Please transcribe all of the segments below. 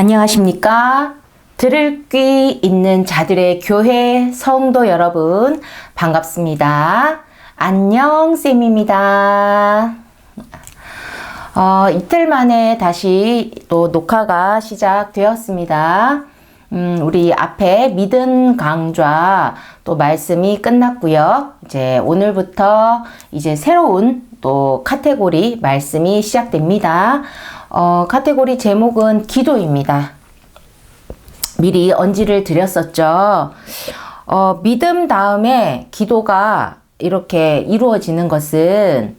안녕하십니까? 들을 귀 있는 자들의 교회 성도 여러분, 반갑습니다. 안녕 쌤입니다. 이틀 만에 다시 또 녹화가 시작되었습니다. 우리 앞에 믿음 강좌 또 말씀이 끝났고요. 이제 오늘부터 이제 새로운 또 카테고리 말씀이 시작됩니다. 카테고리 제목은 기도입니다. 미리 언지를 드렸었죠. 믿음 다음에 기도가 이렇게 이루어지는 것은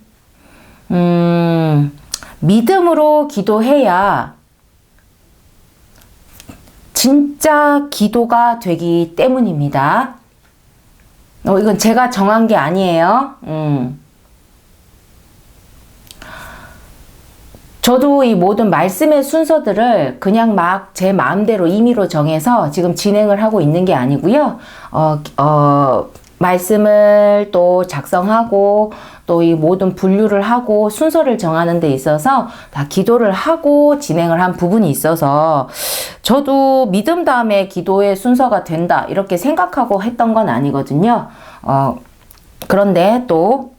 믿음으로 기도해야 진짜 기도가 되기 때문입니다. 이건 제가 정한 게 아니에요. 저도 이 모든 말씀의 순서들을 그냥 막 제 마음대로 임의로 정해서 지금 진행을 하고 있는 게 아니고요. 말씀을 또 작성하고 또 이 모든 분류를 하고 순서를 정하는 데 있어서 다 기도를 하고 진행을 한 부분이 있어서 저도 믿음 다음에 기도의 순서가 된다 이렇게 생각하고 했던 건 아니거든요. 그런데 또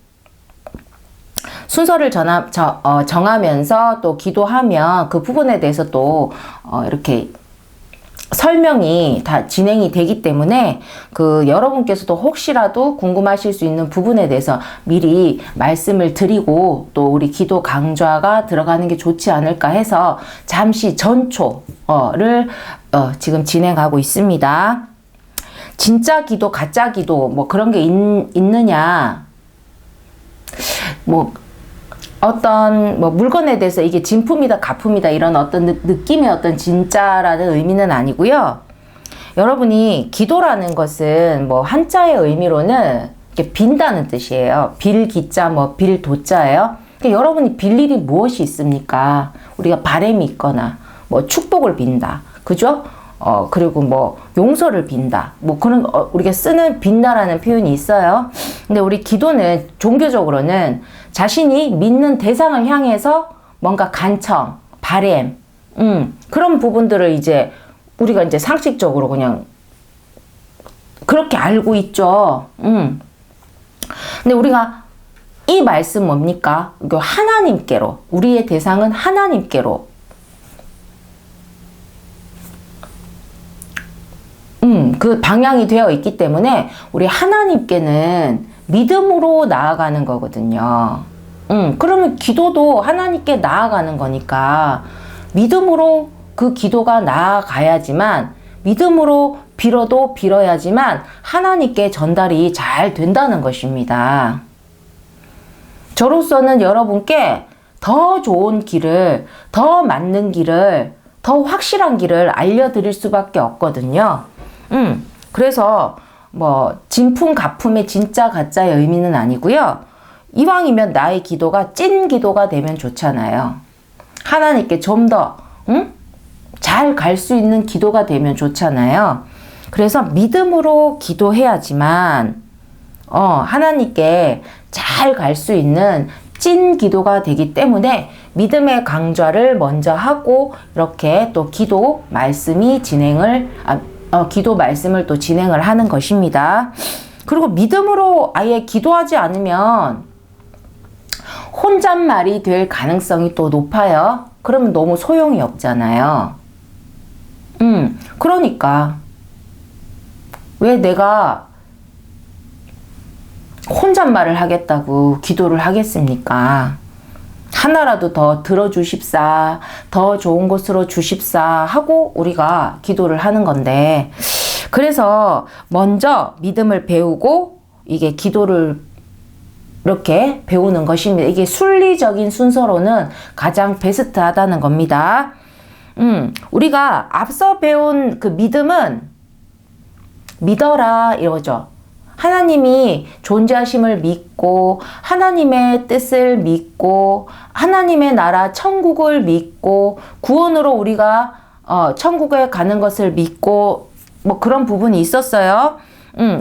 순서를 정하면서 또 기도하면 그 부분에 대해서 또 이렇게 설명이 다 진행이 되기 때문에 여러분께서도 혹시라도 궁금하실 수 있는 부분에 대해서 미리 말씀을 드리고 또 우리 기도 강좌가 들어가는 게 좋지 않을까 해서 잠시 전초를 지금 진행하고 있습니다. 진짜 기도, 가짜 기도 뭐 그런 게 있느냐? 어떤 물건에 대해서 이게 진품이다 가품이다 이런 어떤 느낌의 어떤 진짜라는 의미는 아니고요. 여러분이 기도라는 것은 한자의 의미로는 이렇게 빈다는 뜻이에요. 빌 기자 빌 도자예요. 그러니까 여러분이 빌 일이 무엇이 있습니까? 우리가 바람이 있거나 축복을 빈다. 그죠? 그리고 용서를 빈다. 그런 우리가 쓰는 빈다라는 표현이 있어요. 근데 우리 기도는 종교적으로는 자신이 믿는 대상을 향해서 뭔가 간청, 바램, 그런 부분들을 이제 우리가 이제 상식적으로 그냥 그렇게 알고 있죠. 근데 우리가 이 말씀 뭡니까? 하나님께로, 우리의 대상은 하나님께로. 그 방향이 되어 있기 때문에 우리 하나님께는 믿음으로 나아가는 거거든요. 그러면 기도도 하나님께 나아가는 거니까 믿음으로 그 기도가 나아가야지만 믿음으로 빌어야지만 하나님께 전달이 잘 된다는 것입니다. 저로서는 여러분께 더 좋은 길을, 더 맞는 길을, 더 확실한 길을 알려드릴 수밖에 없거든요. 그래서 진품 가품의 진짜 가짜의 의미는 아니고요. 이왕이면 나의 기도가 찐 기도가 되면 좋잖아요. 하나님께 좀 더 잘 갈 수 있는 기도가 되면 좋잖아요. 그래서 믿음으로 기도해야지만 하나님께 잘 갈 수 있는 찐 기도가 되기 때문에 믿음의 강좌를 먼저 하고 이렇게 또 기도 말씀을 또 진행을 하는 것입니다. 그리고 믿음으로 아예 기도하지 않으면 혼잣말이 될 가능성이 또 높아요. 그러면 너무 소용이 없잖아요. 그러니까 왜 내가 혼잣말을 하겠다고 기도를 하겠습니까? 하나라도 더 들어주십사, 더 좋은 곳으로 주십사 하고 우리가 기도를 하는 건데, 그래서 먼저 믿음을 배우고 이게 기도를 이렇게 배우는 것입니다. 이게 순리적인 순서로는 가장 베스트하다는 겁니다. 우리가 앞서 배운 그 믿음은 믿어라 이거죠. 하나님이 존재하심을 믿고 하나님의 뜻을 믿고 하나님의 나라 천국을 믿고 구원으로 우리가 천국에 가는 것을 믿고 그런 부분이 있었어요.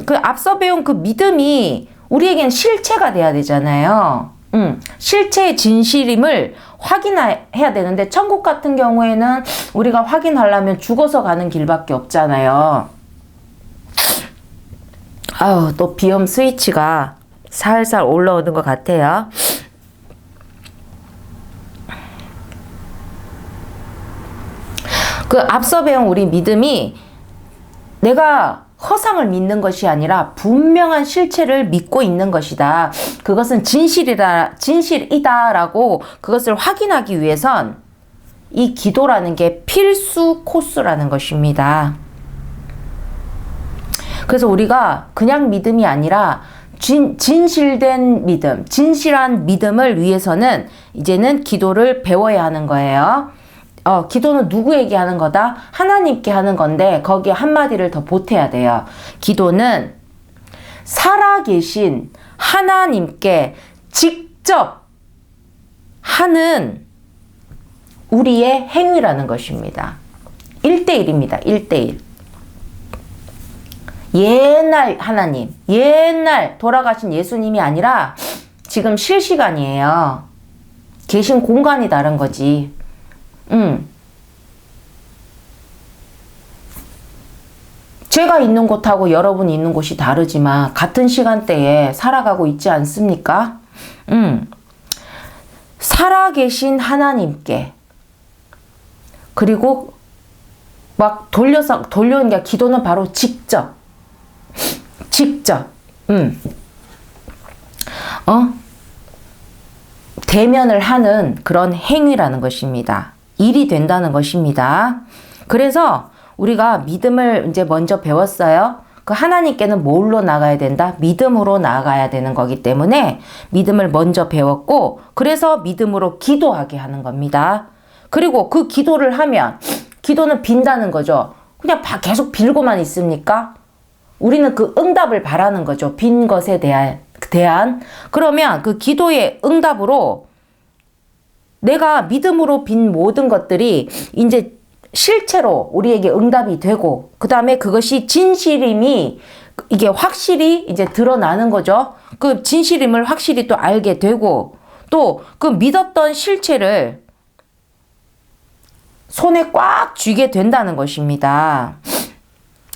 그 앞서 배운 그 믿음이 우리에겐 실체가 돼야 되잖아요. 실체의 진실임을 확인해야 되는데 천국 같은 경우에는 우리가 확인하려면 죽어서 가는 길밖에 없잖아요. 아우, 또 비염 스위치가 살살 올라오는 것 같아요. 그 앞서 배운 우리 믿음이 내가 허상을 믿는 것이 아니라 분명한 실체를 믿고 있는 것이다. 그것은 진실이다라고 그것을 확인하기 위해선 이 기도라는 게 필수 코스라는 것입니다. 그래서 우리가 그냥 믿음이 아니라 진실된 믿음, 진실한 믿음을 위해서는 이제는 기도를 배워야 하는 거예요. 기도는 누구에게 하는 거다? 하나님께 하는 건데 거기에 한마디를 더 보태야 돼요. 기도는 살아계신 하나님께 직접 하는 우리의 행위라는 것입니다. 1대1입니다. 1대1. 옛날 하나님, 옛날 돌아가신 예수님이 아니라 지금 실시간이에요. 계신 공간이 다른 거지. 제가 있는 곳하고 여러분이 있는 곳이 다르지만 같은 시간대에 살아가고 있지 않습니까? 살아계신 하나님께, 그리고 막 돌려오는 게 기도는 바로 직접 대면을 하는 그런 행위라는 것입니다. 일이 된다는 것입니다. 그래서 우리가 믿음을 이제 먼저 배웠어요. 그 하나님께는 뭘로 나가야 된다? 믿음으로 나가야 되는 거기 때문에 믿음을 먼저 배웠고, 그래서 믿음으로 기도하게 하는 겁니다. 그리고 그 기도를 하면 기도는 빈다는 거죠. 그냥 계속 빌고만 있습니까? 우리는 그 응답을 바라는 거죠. 빈 것에 대한. 그러면 그 기도의 응답으로 내가 믿음으로 빈 모든 것들이 이제 실체로 우리에게 응답이 되고, 그 다음에 그것이 진실임이 이게 확실히 이제 드러나는 거죠. 그 진실임을 확실히 또 알게 되고, 또 그 믿었던 실체를 손에 꽉 쥐게 된다는 것입니다.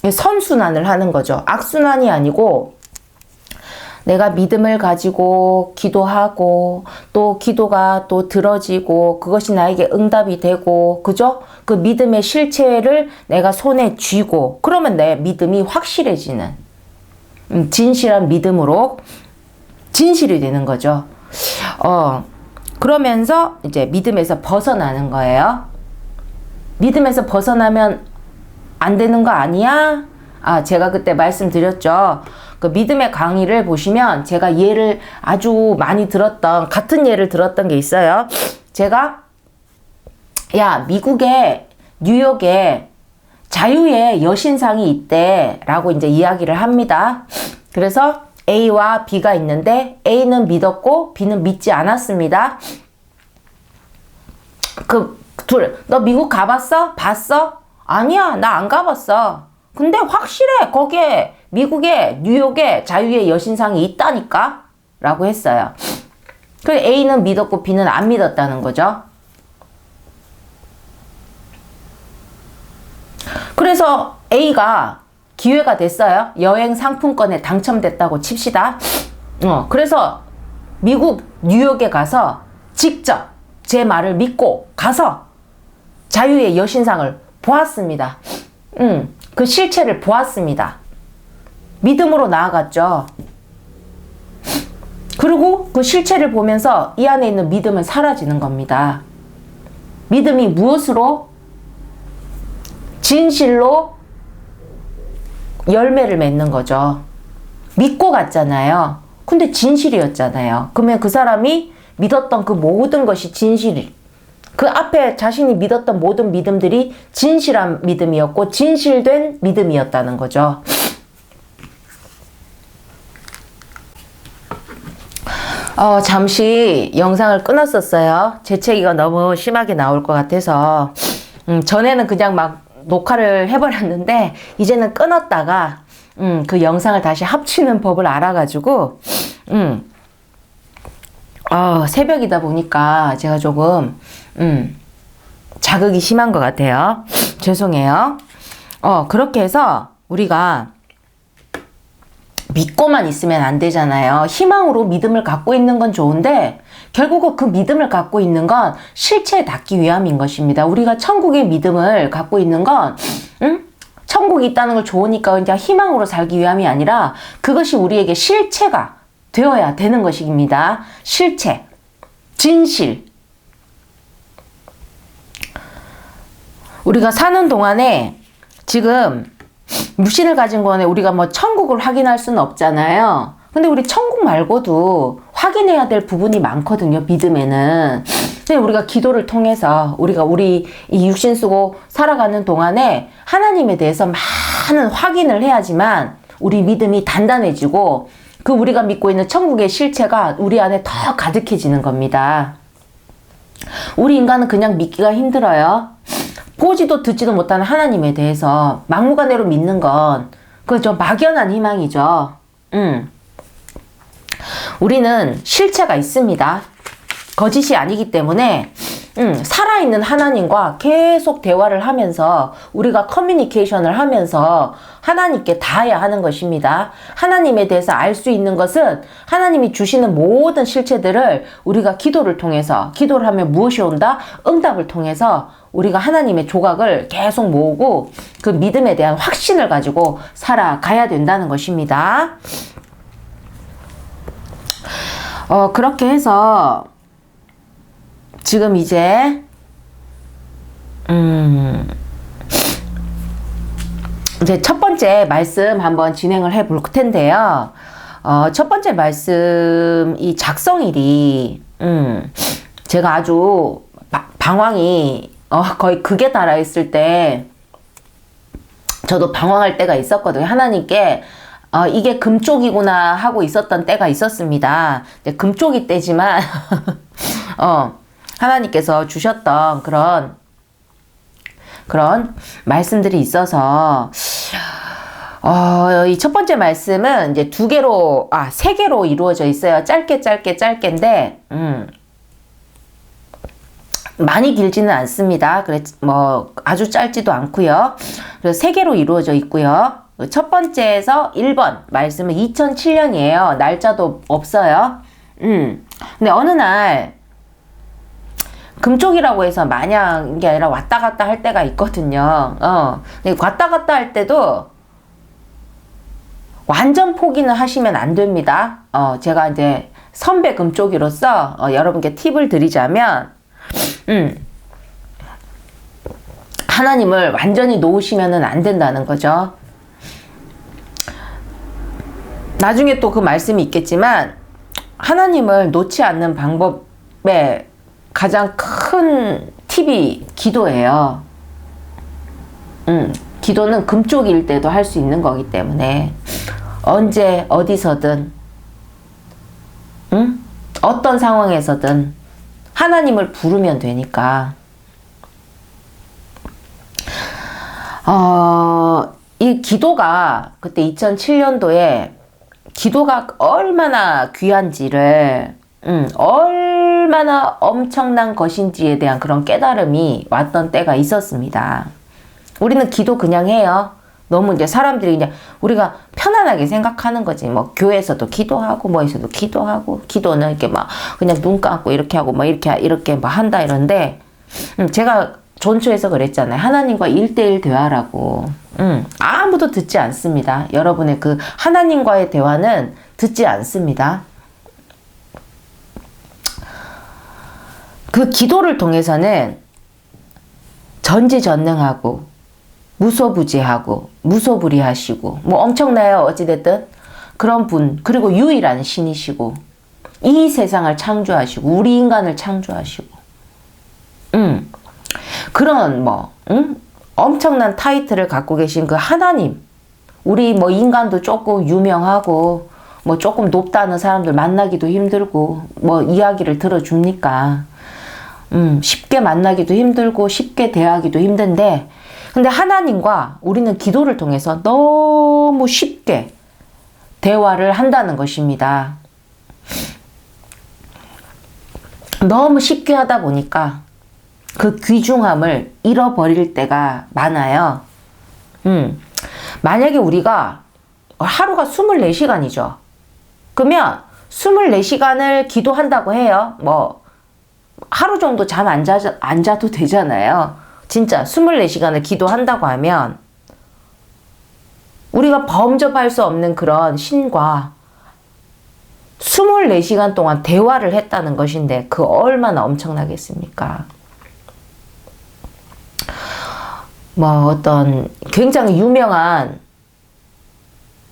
선순환을 하는 거죠. 악순환이 아니고 내가 믿음을 가지고 기도하고 또 기도가 또 들어지고 그것이 나에게 응답이 되고, 그죠? 그 믿음의 실체를 내가 손에 쥐고, 그러면 내 믿음이 확실해지는 진실한 믿음으로 진실이 되는 거죠. 그러면서 이제 믿음에서 벗어나는 거예요. 믿음에서 벗어나면 안 되는 거 아니야? 제가 그때 말씀드렸죠. 그 믿음의 강의를 보시면 제가 예를 아주 많이 같은 예를 들었던 게 있어요. 제가, 미국에, 뉴욕에 자유의 여신상이 있대 라고 이제 이야기를 합니다. 그래서 A와 B가 있는데 A는 믿었고 B는 믿지 않았습니다. 너 미국 가봤어? 봤어? 아니야, 나 안 가봤어. 근데 확실해. 거기에 미국에 뉴욕에 자유의 여신상이 있다니까? 라고 했어요. 그래서 A는 믿었고 B는 안 믿었다는 거죠. 그래서 A가 기회가 됐어요. 여행 상품권에 당첨됐다고 칩시다. 그래서 미국 뉴욕에 가서 직접 제 말을 믿고 가서 자유의 여신상을 보았습니다. 그 실체를 보았습니다. 믿음으로 나아갔죠. 그리고 그 실체를 보면서 이 안에 있는 믿음은 사라지는 겁니다. 믿음이 무엇으로? 진실로 열매를 맺는 거죠. 믿고 갔잖아요. 근데 진실이었잖아요. 그러면 그 사람이 믿었던 그 모든 것이 진실이, 그 앞에 자신이 믿었던 모든 믿음들이 진실한 믿음이었고 진실된 믿음이었다는 거죠. 잠시 영상을 끊었었어요. 재채기가 너무 심하게 나올 것 같아서. 전에는 그냥 막 녹화를 해버렸는데 이제는 끊었다가 그 영상을 다시 합치는 법을 알아가지고 새벽이다 보니까 제가 조금 자극이 심한 것 같아요. 죄송해요. 그렇게 해서 우리가 믿고만 있으면 안 되잖아요. 희망으로 믿음을 갖고 있는 건 좋은데 결국은 그 믿음을 갖고 있는 건 실체에 닿기 위함인 것입니다. 우리가 천국의 믿음을 갖고 있는 건 천국이 있다는 걸 좋으니까 그냥 희망으로 살기 위함이 아니라 그것이 우리에게 실체가 되어야 되는 것입니다. 실체, 진실. 우리가 사는 동안에 지금 육신을 가진 거에 우리가 뭐 천국을 확인할 수는 없잖아요. 근데 우리 천국 말고도 확인해야 될 부분이 많거든요. 믿음에는. 근데 우리가 기도를 통해서 우리 이 육신 쓰고 살아가는 동안에 하나님에 대해서 많은 확인을 해야지만 우리 믿음이 단단해지고 그 우리가 믿고 있는 천국의 실체가 우리 안에 더 가득해지는 겁니다. 우리 인간은 그냥 믿기가 힘들어요. 보지도 듣지도 못하는 하나님에 대해서 막무가내로 믿는 건 그저 막연한 희망이죠. 우리는 실체가 있습니다. 거짓이 아니기 때문에 살아있는 하나님과 계속 대화를 하면서 우리가 커뮤니케이션을 하면서 하나님께 닿아야 하는 것입니다. 하나님에 대해서 알 수 있는 것은 하나님이 주시는 모든 실체들을 우리가 기도를 통해서, 기도를 하면 무엇이 온다? 응답을 통해서 우리가 하나님의 조각을 계속 모으고 그 믿음에 대한 확신을 가지고 살아가야 된다는 것입니다. 그렇게 해서 지금 이제 첫 번째 말씀 한번 진행을 해 볼 텐데요. 첫 번째 말씀 이 작성일이 제가 아주 방황이 거의 극에 달하 있을 때 저도 방황할 때가 있었거든요. 하나님께 이게 금쪽이구나 하고 있었던 때가 있었습니다. 금쪽이 때지만 하나님께서 주셨던 그런 말씀들이 있어서 이 첫 번째 말씀은 이제 세 개로 이루어져 있어요. 짧게인데 많이 길지는 않습니다. 뭐 아주 짧지도 않고요. 그래서 세 개로 이루어져 있고요. 첫 번째에서 1번 말씀은 2007년이에요. 날짜도 없어요. 근데 어느 날 금쪽이라고 해서 마냥 게 아니라 왔다 갔다 할 때가 있거든요. 근데 왔다 갔다 할 때도 완전 포기는 하시면 안 됩니다. 제가 이제 선배 금쪽이로서 여러분께 팁을 드리자면 하나님을 완전히 놓으시면 안 된다는 거죠. 나중에 또 그 말씀이 있겠지만 하나님을 놓지 않는 방법의 가장 큰 팁이 기도예요. 기도는 금쪽일 때도 할 수 있는 거기 때문에 언제 어디서든 어떤 상황에서든 하나님을 부르면 되니까 이 기도가 그때 2007년도에 기도가 얼마나 귀한지를 얼마나 엄청난 것인지에 대한 그런 깨달음이 왔던 때가 있었습니다. 우리는 기도 그냥 해요. 너무 이제 사람들이 그냥 우리가 편안하게 생각하는 거지. 뭐 교회에서도 기도하고 뭐에서도 기도하고 기도는 이렇게 막 그냥 눈 감고 이렇게 하고 뭐 이렇게 뭐 한다 이런데 제가 전초에서 그랬잖아요. 하나님과 1대1 대화라고. 아무도 듣지 않습니다. 여러분의 그 하나님과의 대화는 듣지 않습니다. 그 기도를 통해서는 전지전능하고 무소부지하고 무소불위하시고 뭐 엄청나요. 어찌됐든 그런 분, 그리고 유일한 신이시고 이 세상을 창조하시고 우리 인간을 창조하시고 그런 엄청난 타이틀을 갖고 계신 그 하나님, 우리 뭐 인간도 조금 유명하고 뭐 조금 높다는 사람들 만나기도 힘들고 뭐 이야기를 들어줍니까? 쉽게 만나기도 힘들고 쉽게 대하기도 힘든데 근데 하나님과 우리는 기도를 통해서 너무 쉽게 대화를 한다는 것입니다. 너무 쉽게 하다 보니까 그 귀중함을 잃어버릴 때가 많아요. 만약에 우리가 하루가 24시간이죠. 그러면 24시간을 기도한다고 해요. 뭐 하루 정도 잠 안 자도 되잖아요. 진짜 24시간을 기도한다고 하면 우리가 범접할 수 없는 그런 신과 24시간 동안 대화를 했다는 것인데 그 얼마나 엄청나겠습니까? 뭐 어떤 굉장히 유명한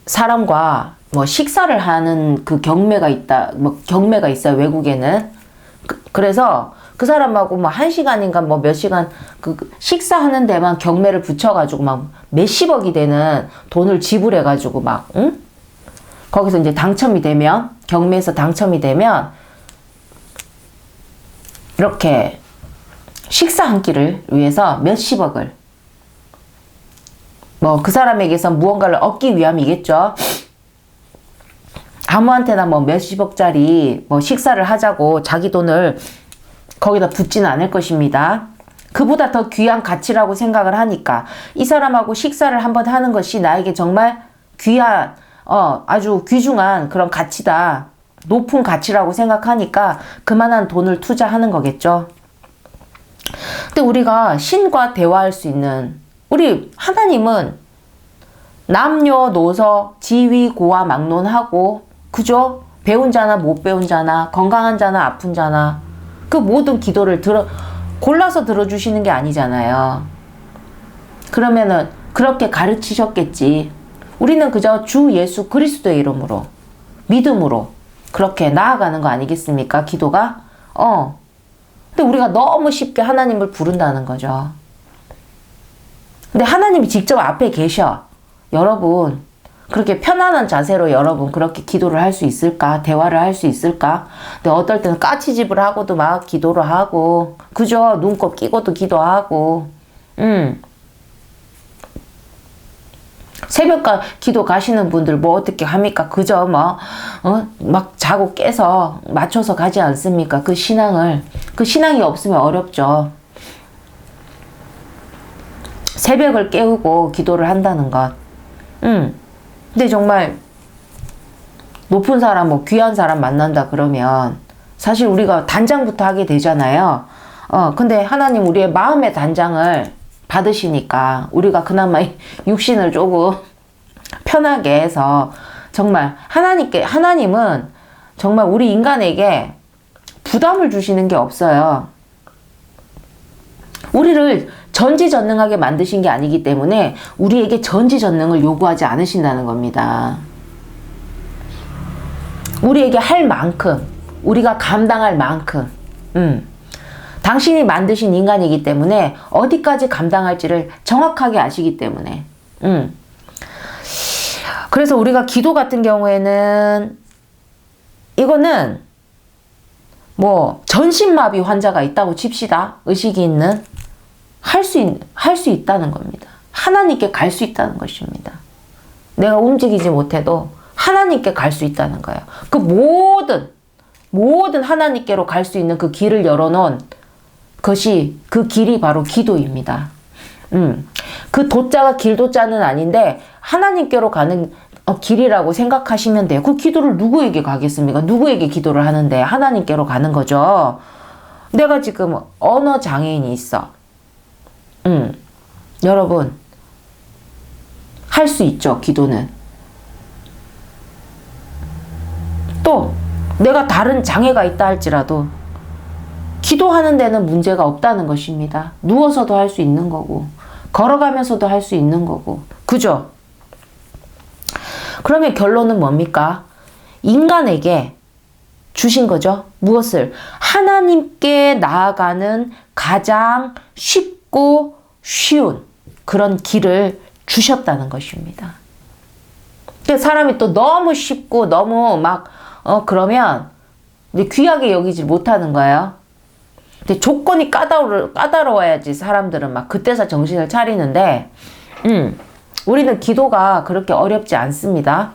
사람과 뭐 식사를 하는 그 경매가 있다, 뭐 경매가 있어요, 외국에는. 그래서 그 사람하고 뭐 1시간인가 뭐 몇 시간 그 식사하는 데만 경매를 붙여가지고 막 몇십억이 되는 돈을 지불해가지고 막, 응? 거기서 이제 당첨이 되면, 경매에서 당첨이 되면, 이렇게 식사 한 끼를 위해서 몇십억을, 뭐 그 사람에게서 무언가를 얻기 위함이겠죠. 아무한테나 뭐 몇십억짜리 뭐 식사를 하자고 자기 돈을 거기다 붓지는 않을 것입니다. 그보다 더 귀한 가치라고 생각을 하니까 이 사람하고 식사를 한번 하는 것이 나에게 정말 귀한, 아주 귀중한 그런 가치다. 높은 가치라고 생각하니까 그만한 돈을 투자하는 거겠죠. 근데 우리가 신과 대화할 수 있는, 우리 하나님은 남녀노소 지위 고하 막론하고, 그죠? 배운 자나 못 배운 자나 건강한 자나 아픈 자나 그 모든 기도를 골라서 들어주시는 게 아니잖아요. 그러면은 그렇게 가르치셨겠지. 우리는 그저 주 예수 그리스도의 이름으로, 믿음으로 그렇게 나아가는 거 아니겠습니까? 기도가? 근데 우리가 너무 쉽게 하나님을 부른다는 거죠. 근데 하나님이 직접 앞에 계셔. 여러분, 그렇게 편안한 자세로 여러분 그렇게 기도를 할 수 있을까? 대화를 할 수 있을까? 근데 어떨 때는 까치집을 하고도 막 기도를 하고, 그죠? 눈곱 끼고도 기도하고, 새벽과 기도 가시는 분들 뭐 어떻게 합니까? 그저 뭐, 막 자고 깨서 맞춰서 가지 않습니까? 그 신앙을. 그 신앙이 없으면 어렵죠. 새벽을 깨우고 기도를 한다는 것. 근데 정말 높은 사람, 뭐 귀한 사람 만난다 그러면 사실 우리가 단장부터 하게 되잖아요. 근데 하나님 우리의 마음의 단장을 받으시니까 우리가 그나마 육신을 조금 편하게 해서 정말 하나님은 정말 우리 인간에게 부담을 주시는 게 없어요. 우리를 전지전능하게 만드신 게 아니기 때문에 우리에게 전지전능을 요구하지 않으신다는 겁니다. 우리에게 할 만큼, 우리가 감당할 만큼, 당신이 만드신 인간이기 때문에 어디까지 감당할지를 정확하게 아시기 때문에, 그래서 우리가 기도 같은 경우에는 이거는 뭐 전신마비 환자가 있다고 칩시다. 의식이 있는. 할 수 있다는 겁니다. 하나님께 갈 수 있다는 것입니다. 내가 움직이지 못해도 하나님께 갈 수 있다는 거예요. 그 모든 하나님께로 갈 수 있는 그 길을 열어놓은 것이, 그 길이 바로 기도입니다. 그 도자가 길도자는 아닌데 하나님께로 가는 길이라고 생각하시면 돼요. 그 기도를 누구에게 가겠습니까? 누구에게 기도를 하는데 하나님께로 가는 거죠. 내가 지금 언어 장애인이 있어. 여러분, 할 수 있죠, 기도는. 또 내가 다른 장애가 있다 할지라도 기도하는 데는 문제가 없다는 것입니다. 누워서도 할 수 있는 거고 걸어가면서도 할 수 있는 거고, 그죠? 그러면 결론은 뭡니까? 인간에게 주신 거죠. 무엇을? 하나님께 나아가는 가장 쉽고 쉬운 그런 길을 주셨다는 것입니다. 사람이 또 너무 쉽고 너무 막 그러면 귀하게 여기지 못하는 거예요. 근데 조건이 까다로워야지 사람들은 막 그때서 정신을 차리는데, 우리는 기도가 그렇게 어렵지 않습니다.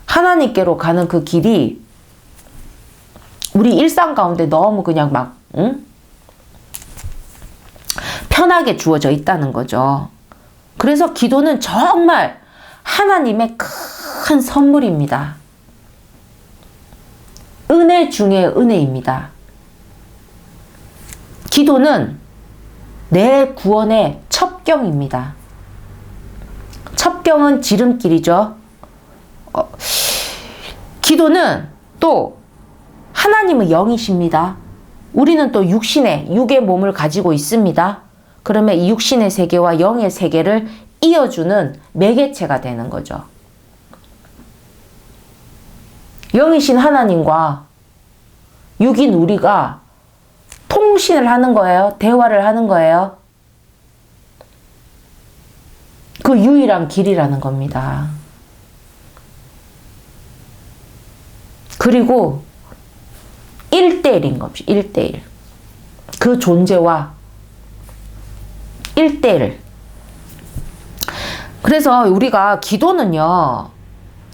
하나님께로 가는 그 길이 우리 일상 가운데 너무 그냥 막 응? 편하게 주어져 있다는 거죠. 그래서 기도는 정말 하나님의 큰 선물입니다. 은혜 중에 은혜입니다. 기도는 내 구원의 첩경입니다. 첩경은 지름길이죠. 기도는 또 하나님은 영이십니다. 우리는 또 육의 몸을 가지고 있습니다. 그러면 이 육신의 세계와 영의 세계를 이어주는 매개체가 되는 거죠. 영이신 하나님과 육인 우리가 통신을 하는 거예요. 대화를 하는 거예요. 그 유일한 길이라는 겁니다. 그리고 1대1인 겁니다. 1대1. 그 존재와 1대1. 그래서 우리가 기도는요,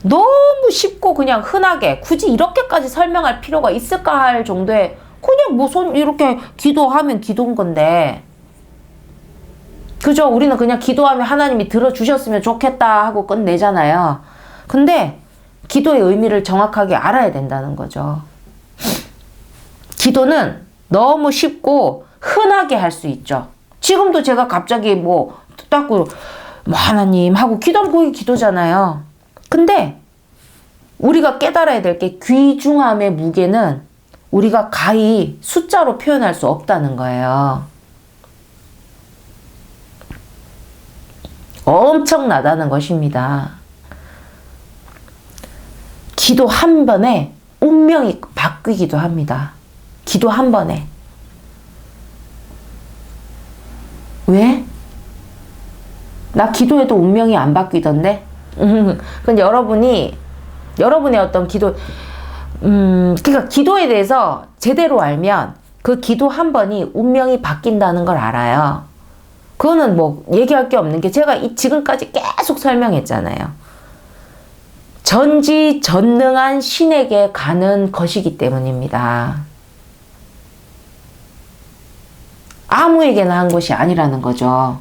너무 쉽고 그냥 흔하게 굳이 이렇게까지 설명할 필요가 있을까 할 정도의 그냥 뭐 이렇게 기도하면 기도인 건데, 그죠? 우리는 그냥 기도하면 하나님이 들어주셨으면 좋겠다 하고 끝내잖아요. 근데 기도의 의미를 정확하게 알아야 된다는 거죠. 기도는 너무 쉽고 흔하게 할 수 있죠. 지금도 제가 갑자기 뭐 하나님 하고 기도하면 그게 기도잖아요. 근데 우리가 깨달아야 될 게 귀중함의 무게는 우리가 가히 숫자로 표현할 수 없다는 거예요. 엄청나다는 것입니다. 기도 한 번에 운명이 바뀌기도 합니다. 기도 한 번에. 왜? 나 기도해도 운명이 안 바뀌던데? 근데 여러분의 어떤 그러니까 기도에 대해서 제대로 알면 그 기도 한 번이 운명이 바뀐다는 걸 알아요. 그거는 뭐 얘기할 게 없는 게 제가 지금까지 계속 설명했잖아요. 전지전능한 신에게 가는 것이기 때문입니다. 아무에게나 한 것이 아니라는 거죠.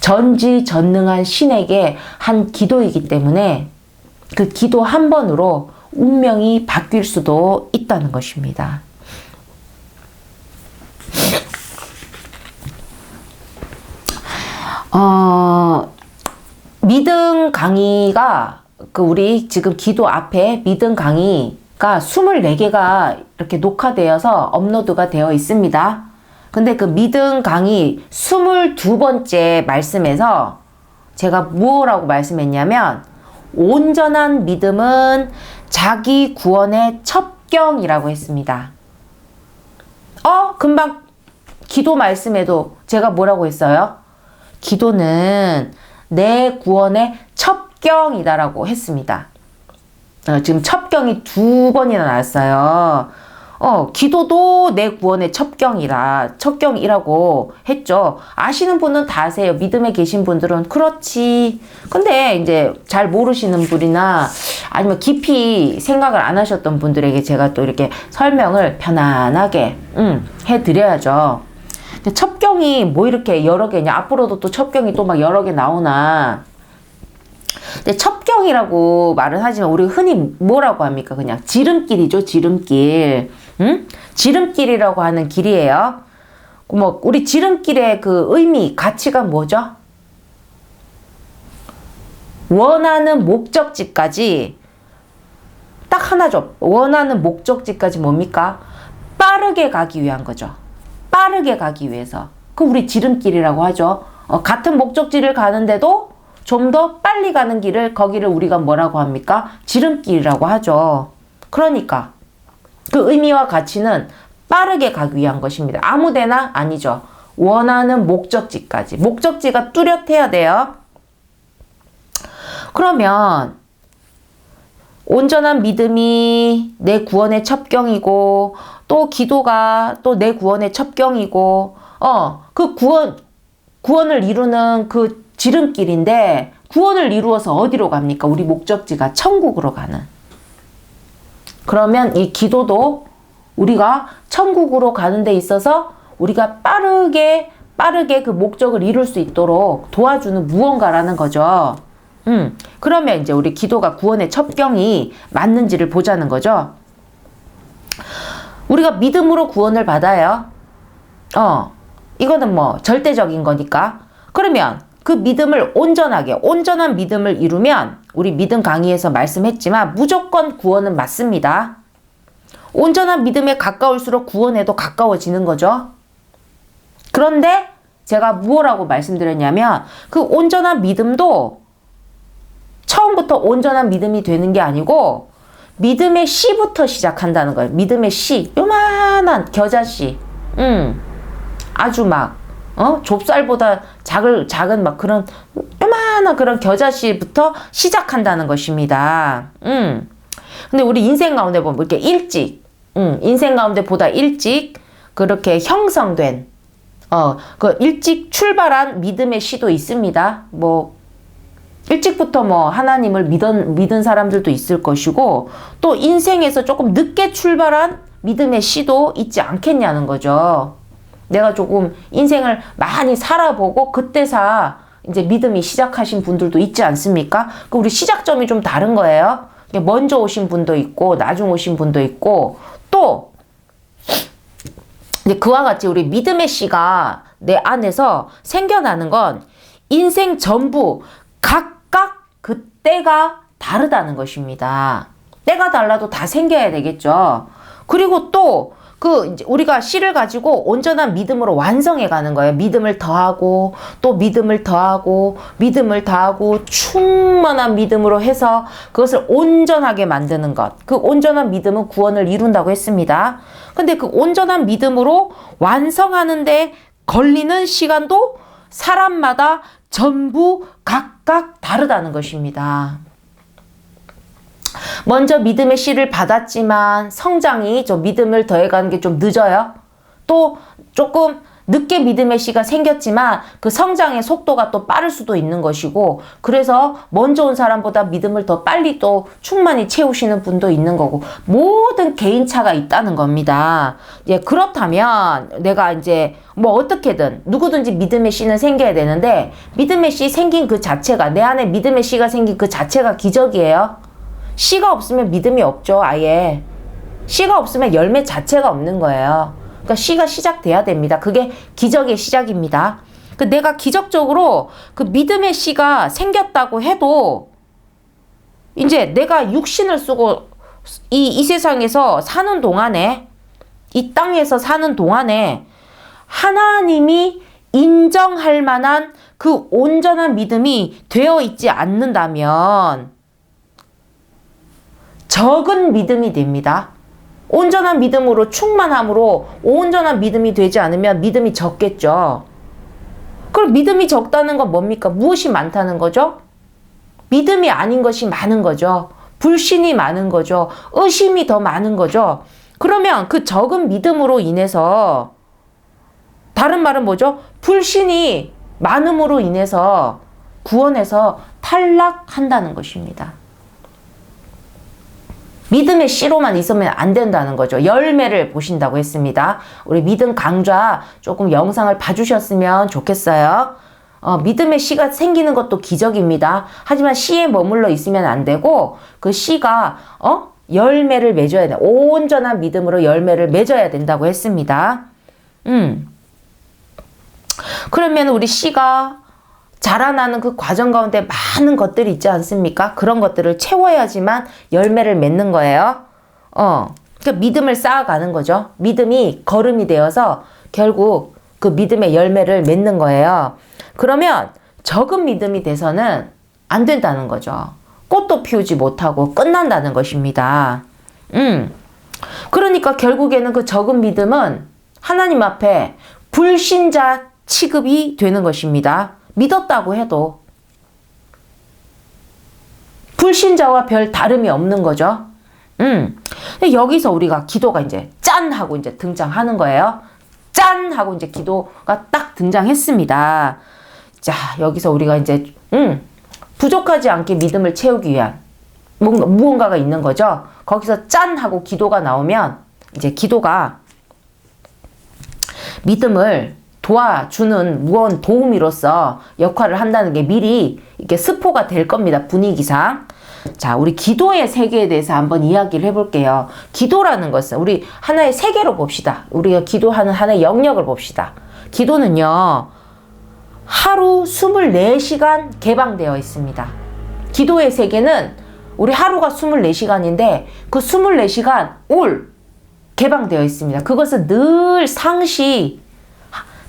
전지전능한 신에게 한 기도이기 때문에 그 기도 한 번으로 운명이 바뀔 수도 있다는 것입니다. 믿음 강의가 우리 지금 기도 앞에 믿음 강의가 24개가 이렇게 녹화되어서 업로드가 되어 있습니다. 근데 그 믿음 강의 22번째 말씀에서 제가 뭐라고 말씀했냐면 온전한 믿음은 자기 구원의 첩경이라고 했습니다. 금방 기도 말씀에도 제가 뭐라고 했어요? 기도는 내 구원의 첩경이다라고 했습니다. 지금 첩경이 2번이나 나왔어요. 기도도 내 구원의 첩경이라고 했죠. 아시는 분은 다 아세요. 믿음에 계신 분들은 그렇지. 근데 이제 잘 모르시는 분이나 아니면 깊이 생각을 안 하셨던 분들에게 제가 또 이렇게 설명을 편안하게 해드려야죠. 근데 첩경이 뭐 이렇게 여러 개냐? 앞으로도 또 첩경이 또 막 여러 개 나오나? 근데 첩경이라고 말은 하지만 우리 흔히 뭐라고 합니까? 그냥 지름길이죠, 지름길. 지름길이라고 하는 길이에요. 뭐 우리 지름길의 그 의미, 가치가 뭐죠? 원하는 목적지까지 딱 하나죠. 원하는 목적지까지 뭡니까? 빠르게 가기 위한 거죠. 빠르게 가기 위해서. 그 우리 지름길이라고 하죠. 같은 목적지를 가는데도 좀 더 빨리 가는 거기를 우리가 뭐라고 합니까? 지름길이라고 하죠. 그러니까 그 의미와 가치는 빠르게 가기 위한 것입니다. 아무데나 아니죠. 원하는 목적지까지. 목적지가 뚜렷해야 돼요. 그러면 온전한 믿음이 내 구원의 첩경이고 또 기도가 또 내 구원의 첩경이고 그 구원을 이루는 그 지름길인데 구원을 이루어서 어디로 갑니까? 우리 목적지가 천국으로 가는. 그러면 이 기도도 우리가 천국으로 가는 데 있어서 우리가 빠르게 그 목적을 이룰 수 있도록 도와주는 무언가라는 거죠. 그러면 이제 우리 기도가 구원의 첩경이 맞는지를 보자는 거죠. 우리가 믿음으로 구원을 받아요. 이거는 뭐 절대적인 거니까. 그러면 그 믿음을 온전한 믿음을 이루면 우리 믿음 강의에서 말씀했지만 무조건 구원은 맞습니다. 온전한 믿음에 가까울수록 구원에도 가까워지는 거죠. 그런데 제가 무엇라고 말씀드렸냐면 그 온전한 믿음도 처음부터 온전한 믿음이 되는 게 아니고 믿음의 씨부터 시작한다는 거예요. 믿음의 씨, 요만한 겨자씨, 아주 막 좁쌀보다 작은 막 그런 요만한 그런 겨자씨부터 시작한다는 것입니다. 근데 우리 인생 가운데 보면 이렇게 인생 가운데 보다 일찍 그렇게 형성된 그 일찍 출발한 믿음의 씨도 있습니다. 뭐 일찍부터 뭐 하나님을 믿은 사람들도 있을 것이고 또 인생에서 조금 늦게 출발한 믿음의 씨도 있지 않겠냐는 거죠. 내가 조금 인생을 많이 살아보고 그때서 이제 믿음이 시작하신 분들도 있지 않습니까? 그 우리 시작점이 좀 다른 거예요. 먼저 오신 분도 있고 나중 오신 분도 있고 또 그와 같이 우리 믿음의 씨가 내 안에서 생겨나는 건 인생 전부 각각 그 때가 다르다는 것입니다. 때가 달라도 다 생겨야 되겠죠. 그리고 또 이제 우리가 씨를 가지고 온전한 믿음으로 완성해 가는 거예요. 믿음을 더하고 또 믿음을 더하고 믿음을 더하고 충만한 믿음으로 해서 그것을 온전하게 만드는 것. 그 온전한 믿음은 구원을 이룬다고 했습니다. 근데 그 온전한 믿음으로 완성하는데 걸리는 시간도 사람마다 전부 각각 다르다는 것입니다. 먼저 믿음의 씨를 받았지만 성장이 좀 믿음을 더해가는 게 좀 늦어요. 또 조금 늦게 믿음의 씨가 생겼지만 그 성장의 속도가 또 빠를 수도 있는 것이고 그래서 먼저 온 사람보다 믿음을 더 빨리 또 충만히 채우시는 분도 있는 거고 모든 개인차가 있다는 겁니다. 그렇다면 내가 이제 뭐 어떻게든 누구든지 믿음의 씨는 생겨야 되는데 믿음의 씨 생긴 그 자체가 내 안에 믿음의 씨가 생긴 그 자체가 기적이에요. 씨가 없으면 믿음이 없죠. 아예 씨가 없으면 열매 자체가 없는 거예요. 그러니까 씨가 시작돼야 됩니다. 그게 기적의 시작입니다. 내가 기적적으로 그 믿음의 씨가 생겼다고 해도 이제 내가 육신을 쓰고 이 세상에서 사는 동안에 이 땅에서 사는 동안에 하나님이 인정할 만한 그 온전한 믿음이 되어 있지 않는다면 적은 믿음이 됩니다. 온전한 믿음으로 충만함으로 온전한 믿음이 되지 않으면 믿음이 적겠죠. 그럼 믿음이 적다는 건 뭡니까? 무엇이 많다는 거죠? 믿음이 아닌 것이 많은 거죠. 불신이 많은 거죠. 의심이 더 많은 거죠. 그러면 그 적은 믿음으로 인해서 다른 말은 뭐죠? 불신이 많음으로 인해서 구원에서 탈락한다는 것입니다. 믿음의 씨로만 있으면 안 된다는 거죠. 열매를 보신다고 했습니다. 우리 믿음 강좌 조금 영상을 봐주셨으면 좋겠어요. 믿음의 씨가 생기는 것도 기적입니다. 하지만 씨에 머물러 있으면 안 되고 그 씨가 열매를 맺어야 돼. 온전한 믿음으로 열매를 맺어야 된다고 했습니다. 그러면 우리 씨가 자라나는 그 과정 가운데 많은 것들이 있지 않습니까? 그런 것들을 채워야지만 열매를 맺는 거예요. 그러니까 믿음을 쌓아가는 거죠. 믿음이 걸음이 되어서 결국 그 믿음의 열매를 맺는 거예요. 그러면 적은 믿음이 돼서는 안 된다는 거죠. 꽃도 피우지 못하고 끝난다는 것입니다. 그러니까 결국에는 그 적은 믿음은 하나님 앞에 불신자 취급이 되는 것입니다. 믿었다고 해도 불신자와 별 다름이 없는 거죠. 근데 여기서 우리가 기도가 이제 짠 하고 이제 등장하는 거예요. 짠 하고 이제 기도가 딱 등장했습니다. 자, 여기서 우리가 이제 부족하지 않게 믿음을 채우기 위한 무언가가 있는 거죠. 거기서 짠 하고 기도가 나오면 이제 기도가 믿음을 도와주는 무언 도우미로서 역할을 한다는 게 미리 이렇게 스포가 될 겁니다. 분위기상. 자, 우리 기도의 세계에 대해서 한번 이야기를 해볼게요. 기도라는 것은 우리 하나의 세계로 봅시다. 우리가 기도하는 하나의 영역을 봅시다. 기도는요, 하루 24시간 개방되어 있습니다. 기도의 세계는 우리 하루가 24시간인데 그 24시간 올 개방되어 있습니다. 그것은 늘 상시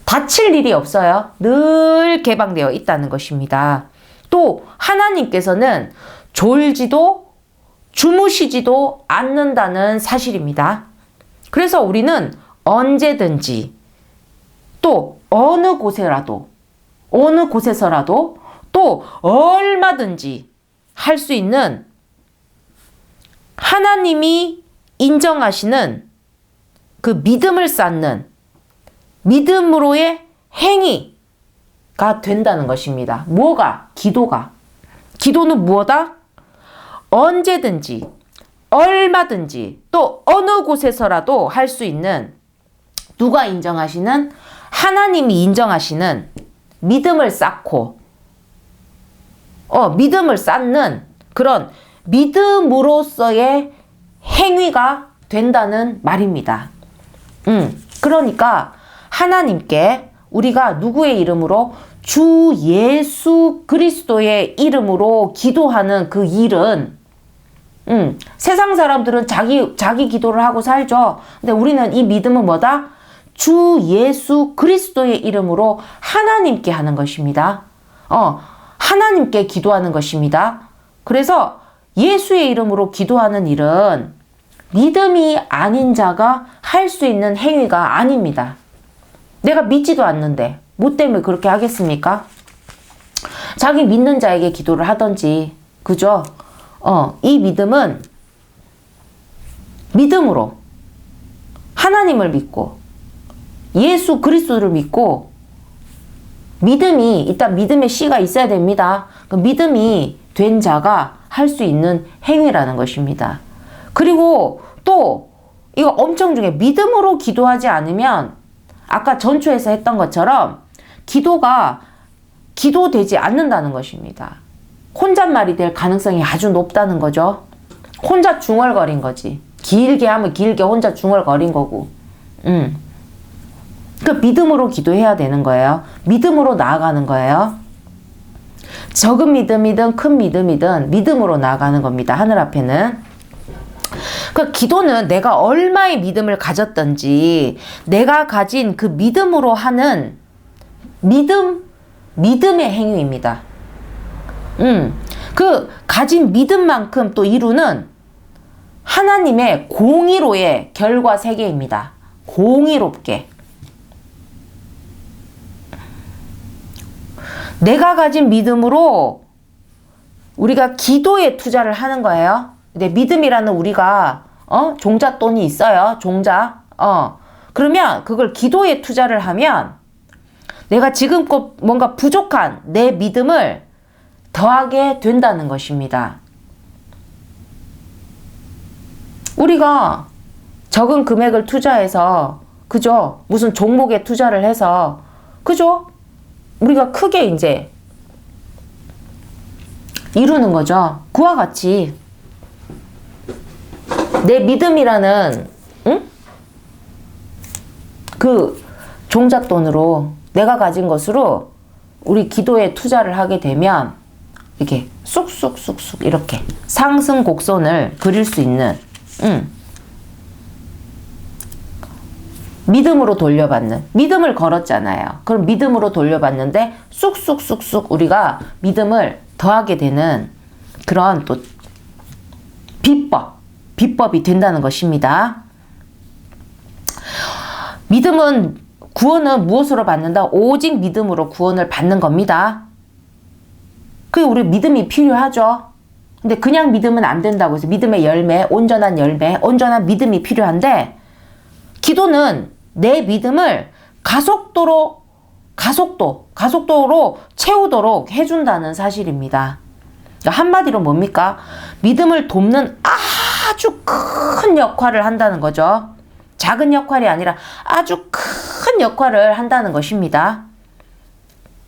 닫힐 일이 없어요. 늘 개방되어 있다는 것입니다. 또 하나님께서는 졸지도 주무시지도 않는다는 사실입니다. 그래서 우리는 언제든지 또 어느 곳에서라도 또 얼마든지 할 수 있는 하나님이 인정하시는 그 믿음을 쌓는 믿음으로의 행위가 된다는 것입니다. 뭐가? 기도가. 기도는 무엇이다? 언제든지 얼마든지 또 어느 곳에서라도 할 수 있는 누가 인정하시는? 하나님이 인정하시는 믿음을 쌓고 믿음을 쌓는 그런 믿음으로서의 행위가 된다는 말입니다. 그러니까 하나님께 우리가 누구의 이름으로? 주 예수 그리스도의 이름으로 기도하는 그 일은 세상 사람들은 자기 기도를 하고 살죠. 근데 우리는 이 믿음은 뭐다? 주 예수 그리스도의 이름으로 하나님께 하는 것입니다. 하나님께 기도하는 것입니다. 그래서 예수의 이름으로 기도하는 일은 믿음이 아닌 자가 할 수 있는 행위가 아닙니다. 내가 믿지도 않는데 뭐 때문에 그렇게 하겠습니까? 자기 믿는 자에게 기도를 하든지, 그죠? 이 믿음은 믿음으로 하나님을 믿고 예수 그리스도를 믿고 믿음이 일단 믿음의 씨가 있어야 됩니다. 그 믿음이 된 자가 할 수 있는 행위라는 것입니다. 그리고 또 이거 엄청 중요해. 믿음으로 기도하지 않으면 아까 전초에서 했던 것처럼 기도가 기도되지 않는다는 것입니다. 혼잣말이 될 가능성이 아주 높다는 거죠. 혼자 중얼거린 거지. 길게 하면 길게 혼자 중얼거린 거고. 그 믿음으로 기도해야 되는 거예요. 믿음으로 나아가는 거예요. 적은 믿음이든 큰 믿음이든 믿음으로 나아가는 겁니다. 하늘 앞에는. 그 기도는 내가 얼마의 믿음을 가졌던지 내가 가진 그 믿음으로 하는 믿음의 행위입니다. 그 가진 믿음만큼 또 이루는 하나님의 공의로의 결과 세계입니다. 공의롭게. 내가 가진 믿음으로 우리가 기도에 투자를 하는 거예요. 근데 믿음이라는 우리가 종잣돈이 있어요. 종자. 그러면 그걸 기도에 투자를 하면 내가 지금껏 뭔가 부족한 내 믿음을 더하게 된다는 것입니다. 우리가 적은 금액을 투자해서, 그죠? 무슨 종목에 투자를 해서, 그죠? 우리가 크게 이제 이루는 거죠. 그와 같이 내 믿음이라는 그 종잣돈으로 내가 가진 것으로 우리 기도에 투자를 하게 되면 이렇게 쑥쑥쑥쑥 이렇게 상승 곡선을 그릴 수 있는 믿음으로 돌려받는, 믿음을 걸었잖아요. 그럼 믿음으로 돌려받는데 쑥쑥쑥쑥 우리가 믿음을 더하게 되는 그런 또 비법이 된다는 것입니다. 구원은 무엇으로 받는다? 오직 믿음으로 구원을 받는 겁니다. 그게 우리 믿음이 필요하죠. 근데 그냥 믿으면 안 된다고 해서 믿음의 열매, 온전한 믿음이 필요한데 기도는 내 믿음을 가속도로 채우도록 해준다는 사실입니다. 그러니까 한마디로 뭡니까? 믿음을 돕는 아주 큰 역할을 한다는 거죠. 작은 역할이 아니라 아주 큰 역할을 한다는 것입니다.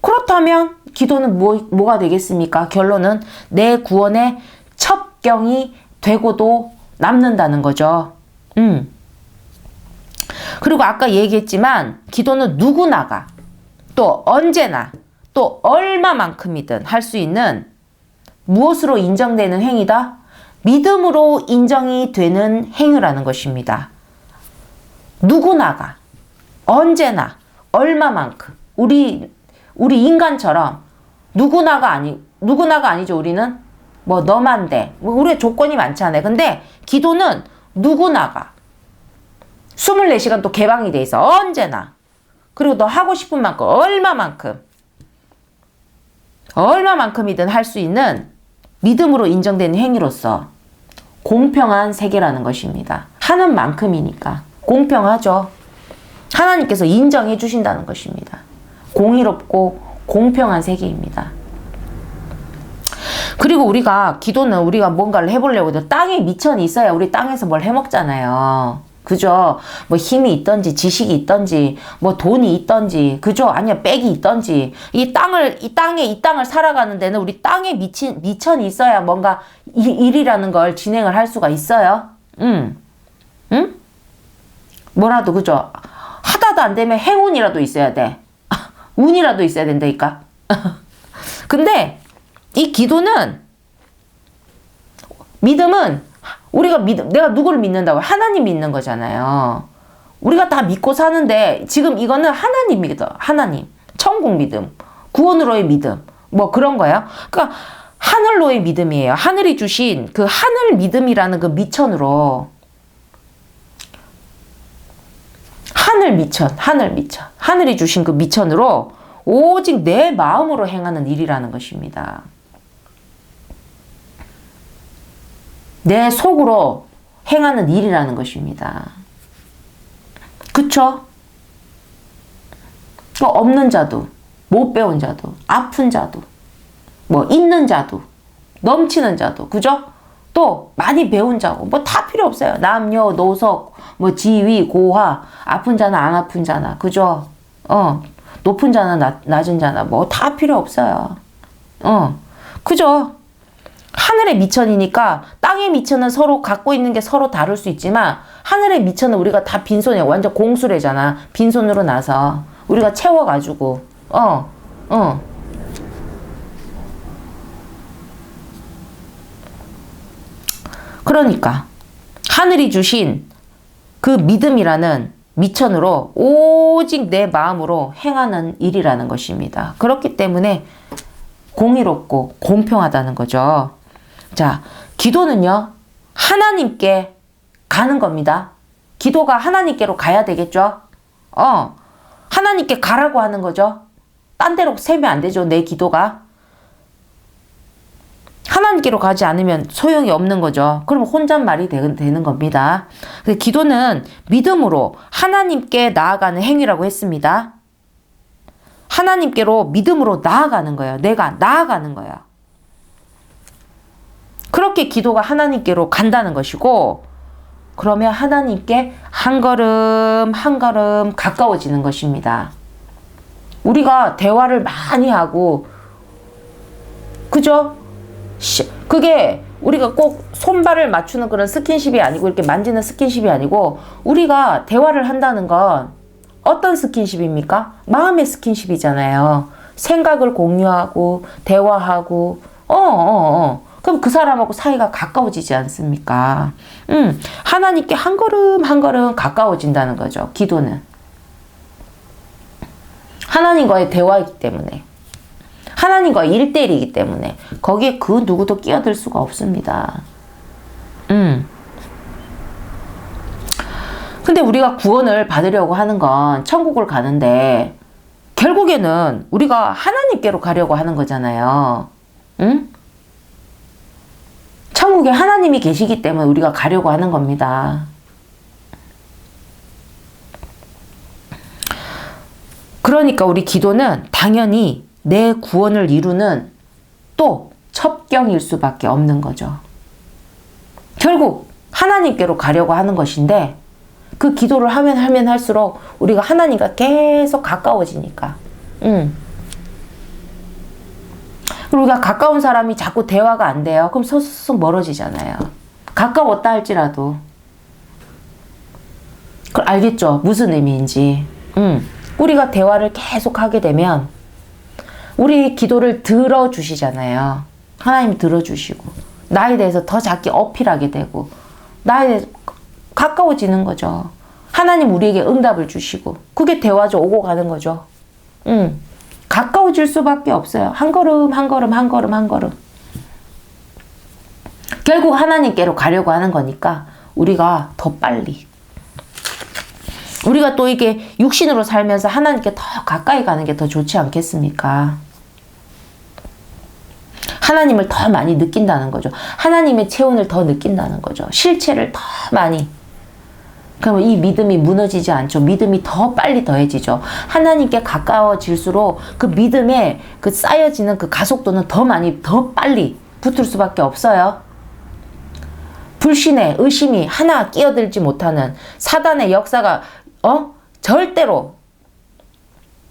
그렇다면 기도는 뭐가 되겠습니까? 결론은 내 구원의 첩경이 되고도 남는다는 거죠. 그리고 아까 얘기했지만 기도는 누구나가 또 언제나 또 얼마만큼이든 할 수 있는 무엇으로 인정되는 행위다? 믿음으로 인정이 되는 행위라는 것입니다. 누구나가 언제나 얼마만큼 우리 인간처럼 누구나가 아니죠. 우리는 뭐 너만 돼. 우리의 조건이 많잖아요. 근데 기도는 누구나가 24시간 또 개방이 돼 있어. 언제나. 그리고 너 하고 싶은 만큼 얼마만큼이든 할 수 있는 믿음으로 인정되는 행위로서 공평한 세계라는 것입니다. 하는 만큼이니까 공평하죠. 하나님께서 인정해 주신다는 것입니다. 공의롭고 공평한 세계입니다. 그리고 기도는 우리가 뭔가를 해보려고 해도 땅에 미천이 있어야 우리 땅에서 뭘 해먹잖아요. 그죠? 뭐 힘이 있던지 지식이 있던지 뭐 돈이 있던지 그죠? 아니야 빽이 있던지 이 땅을 살아가는 데는 우리 땅에 미천이 있어야 뭔가 일이라는 걸 진행을 할 수가 있어요. 응? 뭐라도 그죠? 하다도 안 되면 행운이라도 있어야 돼. 운이라도 있어야 된다니까. 근데 이 기도는 믿음은 내가 누구를 믿는다고? 하나님 믿는 거잖아요. 우리가 다 믿고 사는데 지금 이거는 하나님 믿어. 하나님. 천국 믿음. 구원으로의 믿음. 뭐 그런 거예요. 그러니까 하늘로의 믿음이에요. 하늘이 주신 그 하늘 믿음이라는 그 미천으로 하늘이 주신 그 미천으로 오직 내 마음으로 행하는 일이라는 것입니다. 내 속으로 행하는 일이라는 것입니다. 그쵸? 없는 자도, 못 배운 자도, 아픈 자도, 뭐 있는 자도, 넘치는 자도, 그죠? 또 많이 배운 자고 뭐 다 필요 없어요. 남녀, 노석, 뭐 지위, 고하, 아픈 자나 안 아픈 자나, 그죠? 높은 자나 낮은 자나 뭐 다 필요 없어요. 그죠? 하늘의 미천이니까 땅의 미천은 서로 갖고 있는 게 서로 다를 수 있지만 하늘의 미천은 우리가 다 빈손이야. 완전 공수래잖아. 빈손으로 나서 우리가 채워가지고 그러니까 하늘이 주신 그 믿음이라는 미천으로 오직 내 마음으로 행하는 일이라는 것입니다. 그렇기 때문에 공의롭고 공평하다는 거죠. 자, 기도는요, 하나님께 가는 겁니다. 기도가 하나님께로 가야 되겠죠? 하나님께 가라고 하는 거죠. 딴 데로 세면 안 되죠, 내 기도가. 하나님께로 가지 않으면 소용이 없는 거죠. 그럼 혼잣말이 되는 겁니다. 기도는 믿음으로 하나님께 나아가는 행위라고 했습니다. 하나님께로 믿음으로 나아가는 거예요. 내가 나아가는 거예요. 그렇게 기도가 하나님께로 간다는 것이고, 그러면 하나님께 한 걸음 한 걸음 가까워지는 것입니다. 우리가 대화를 많이 하고, 그죠? 그게 우리가 꼭 손발을 맞추는 그런 스킨십이 아니고 이렇게 만지는 스킨십이 아니고 우리가 대화를 한다는 건 어떤 스킨십입니까? 마음의 스킨십이잖아요. 생각을 공유하고 대화하고 그럼 그 사람하고 사이가 가까워지지 않습니까? 하나님께 한 걸음 한 걸음 가까워진다는 거죠. 기도는. 하나님과의 대화이기 때문에. 하나님과 1대1이기 때문에 거기에 그 누구도 끼어들 수가 없습니다. 근데 우리가 구원을 받으려고 하는 건 천국을 가는데 결국에는 우리가 하나님께로 가려고 하는 거잖아요. 천국에 하나님이 계시기 때문에 우리가 가려고 하는 겁니다. 그러니까 우리 기도는 당연히 내 구원을 이루는 또 첩경일 수밖에 없는 거죠. 결국 하나님께로 가려고 하는 것인데 그 기도를 하면 할수록 우리가 하나님과 계속 가까워지니까. 그리고 우리가 가까운 사람이 자꾸 대화가 안 돼요. 그럼 서서서 멀어지잖아요. 가까웠다 할지라도. 그걸 알겠죠? 무슨 의미인지. 우리가 대화를 계속 하게 되면 우리 기도를 들어주시잖아요. 하나님 들어주시고 나에 대해서 더 자기 어필하게 되고 나에 대해서 가까워지는 거죠. 하나님 우리에게 응답을 주시고 그게 대화죠. 오고 가는 거죠. 가까워질 수밖에 없어요. 한 걸음 한 걸음 한 걸음 한 걸음. 결국 하나님께로 가려고 하는 거니까 우리가 더 빨리. 우리가 또 이게 육신으로 살면서 하나님께 더 가까이 가는 게 더 좋지 않겠습니까? 하나님을 더 많이 느낀다는 거죠. 하나님의 체온을 더 느낀다는 거죠. 실체를 더 많이. 그러면 이 믿음이 무너지지 않죠. 믿음이 더 빨리 더해지죠. 하나님께 가까워질수록 그 믿음에 그 쌓여지는 그 가속도는 더 많이, 더 빨리 붙을 수밖에 없어요. 불신에 의심이 하나 끼어들지 못하는 사단의 역사가 절대로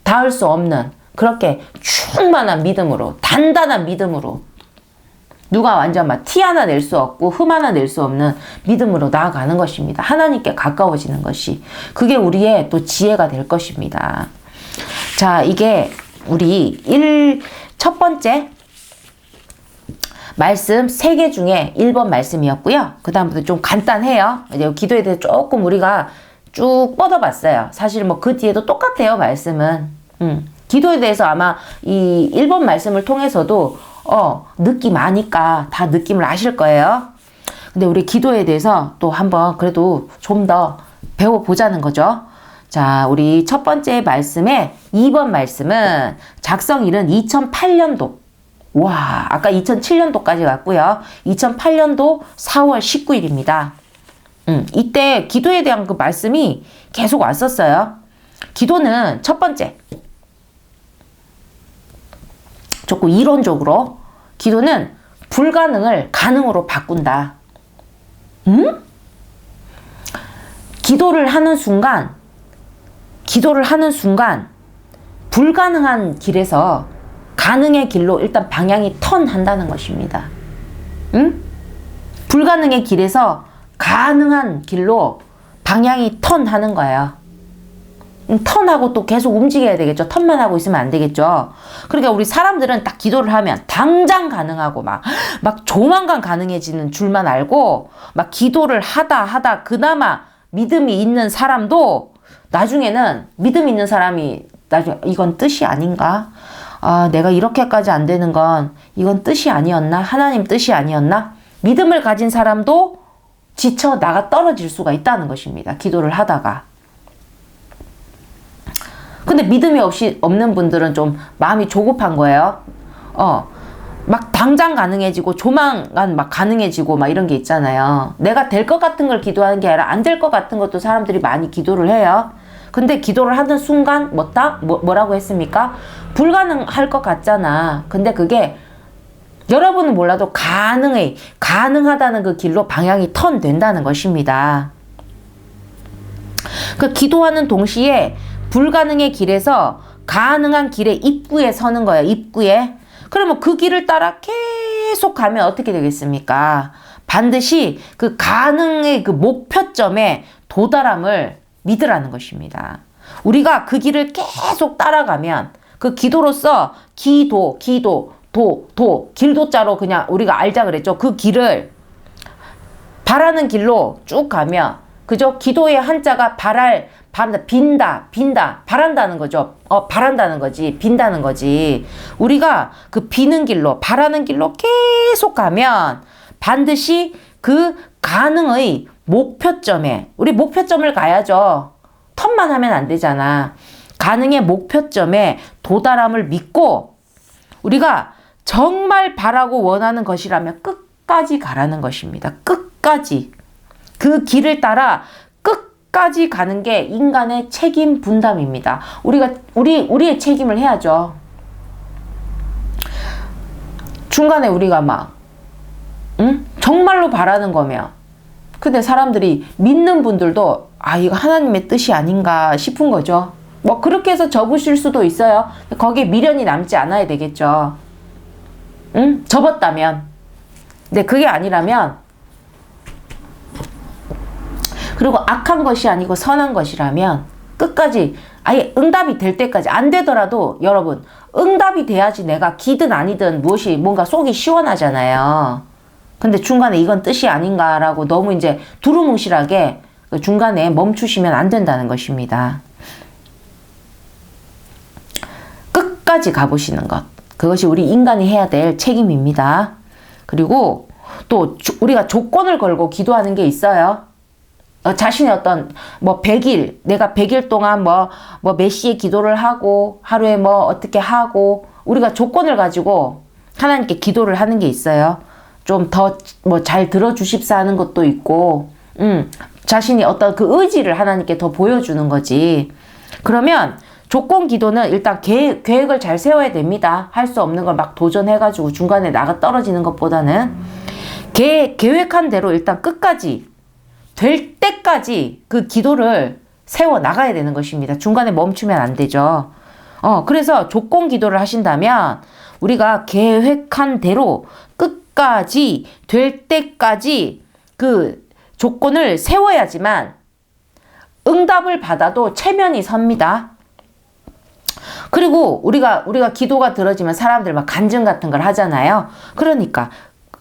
닿을 수 없는 그렇게 충만한 믿음으로, 단단한 믿음으로 누가 완전 막 티 하나 낼 수 없고 흠 하나 낼 수 없는 믿음으로 나아가는 것입니다. 하나님께 가까워지는 것이. 그게 우리의 또 지혜가 될 것입니다. 자, 이게 우리 첫 번째 말씀 3개 중에 1번 말씀이었고요. 그 다음부터 좀 간단해요. 이제 기도에 대해서 조금 우리가 쭉 뻗어봤어요. 사실 뭐 그 뒤에도 똑같아요, 말씀은. 기도에 대해서 아마 이 1번 말씀을 통해서도 느낌 아니까 다 느낌을 아실 거예요. 근데 우리 기도에 대해서 또 한번 그래도 좀 더 배워보자는 거죠. 자, 우리 첫 번째 말씀에 2번 말씀은 작성일은 2008년도. 와, 아까 2007년도까지 갔고요. 2008년도 4월 19일입니다. 이때 기도에 대한 그 말씀이 계속 왔었어요. 기도는 첫 번째. 조금 이론적으로 기도는 불가능을 가능으로 바꾼다. 기도를 하는 순간 불가능한 길에서 가능의 길로 일단 방향이 턴한다는 것입니다. 불가능의 길에서 가능한 길로 방향이 턴하는 거예요. 턴하고 또 계속 움직여야 되겠죠. 턴만 하고 있으면 안 되겠죠. 그러니까 우리 사람들은 딱 기도를 하면 당장 가능하고 막 조만간 가능해지는 줄만 알고 막 기도를 하다 그나마 믿음이 있는 사람도 나중에는 믿음 있는 사람이 나중에 이건 뜻이 아닌가? 아, 내가 이렇게까지 안 되는 건 이건 뜻이 아니었나? 하나님 뜻이 아니었나? 믿음을 가진 사람도 지쳐 나가 떨어질 수가 있다는 것입니다. 기도를 하다가. 근데 믿음이 없는 분들은 좀 마음이 조급한 거예요. 막 당장 가능해지고 조만간 막 가능해지고 막 이런 게 있잖아요. 내가 될 것 같은 걸 기도하는 게 아니라 안 될 것 같은 것도 사람들이 많이 기도를 해요. 근데 기도를 하는 순간 뭐라고 했습니까? 불가능할 것 같잖아. 근데 그게 여러분은 몰라도 가능하다는 그 길로 방향이 턴된다는 것입니다. 그 기도하는 동시에 불가능의 길에서 가능한 길의 입구에 서는 거예요. 입구에. 그러면 그 길을 따라 계속 가면 어떻게 되겠습니까? 반드시 그 가능의 그 목표점에 도달함을 믿으라는 것입니다. 우리가 그 길을 계속 따라가면 그 기도로서 길도자로 그냥 우리가 알자 그랬죠. 그 길을 바라는 길로 쭉 가면 그죠? 기도의 한자가 바란다는 거죠. 바란다는 거지. 빈다는 거지. 우리가 그 비는 길로, 바라는 길로 계속 가면 반드시 그 가능의 목표점에, 우리 목표점을 가야죠. 턴만 하면 안 되잖아. 가능의 목표점에 도달함을 믿고 우리가 정말 바라고 원하는 것이라면 끝까지 가라는 것입니다. 끝까지. 그 길을 따라 끝까지 가는 게 인간의 책임 분담입니다. 우리의 책임을 해야죠. 중간에 우리가 정말로 바라는 거면. 근데 사람들이 믿는 분들도 아, 이거 하나님의 뜻이 아닌가 싶은 거죠. 뭐 그렇게 해서 접으실 수도 있어요. 거기에 미련이 남지 않아야 되겠죠. 응? 접었다면. 근데 그게 아니라면, 그리고 악한 것이 아니고 선한 것이라면 끝까지 아예 응답이 될 때까지, 안 되더라도 여러분 응답이 돼야지 내가 기든 아니든 무엇이 뭔가 속이 시원하잖아요. 근데 중간에 이건 뜻이 아닌가라고 너무 이제 두루뭉실하게 중간에 멈추시면 안 된다는 것입니다. 끝까지 가보시는 것. 그것이 우리 인간이 해야 될 책임입니다. 그리고 또 우리가 조건을 걸고 기도하는 게 있어요. 자신의 어떤 뭐 100일, 내가 100일 동안 뭐 몇 시에 기도를 하고 하루에 뭐 어떻게 하고, 우리가 조건을 가지고 하나님께 기도를 하는 게 있어요. 좀 더 뭐 잘 들어주십사 하는 것도 있고, 자신이 어떤 그 의지를 하나님께 더 보여주는 거지. 그러면 조건 기도는 일단 계획을 잘 세워야 됩니다. 할 수 없는 걸 막 도전해가지고 중간에 나가 떨어지는 것보다는 계획한 대로 일단 끝까지 될 때까지 그 기도를 세워 나가야 되는 것입니다. 중간에 멈추면 안 되죠. 그래서 조건 기도를 하신다면 우리가 계획한 대로 끝까지 될 때까지 그 조건을 세워야지만 응답을 받아도 체면이 섭니다. 그리고 우리가 기도가 들어지면 사람들 막 간증 같은 걸 하잖아요. 그러니까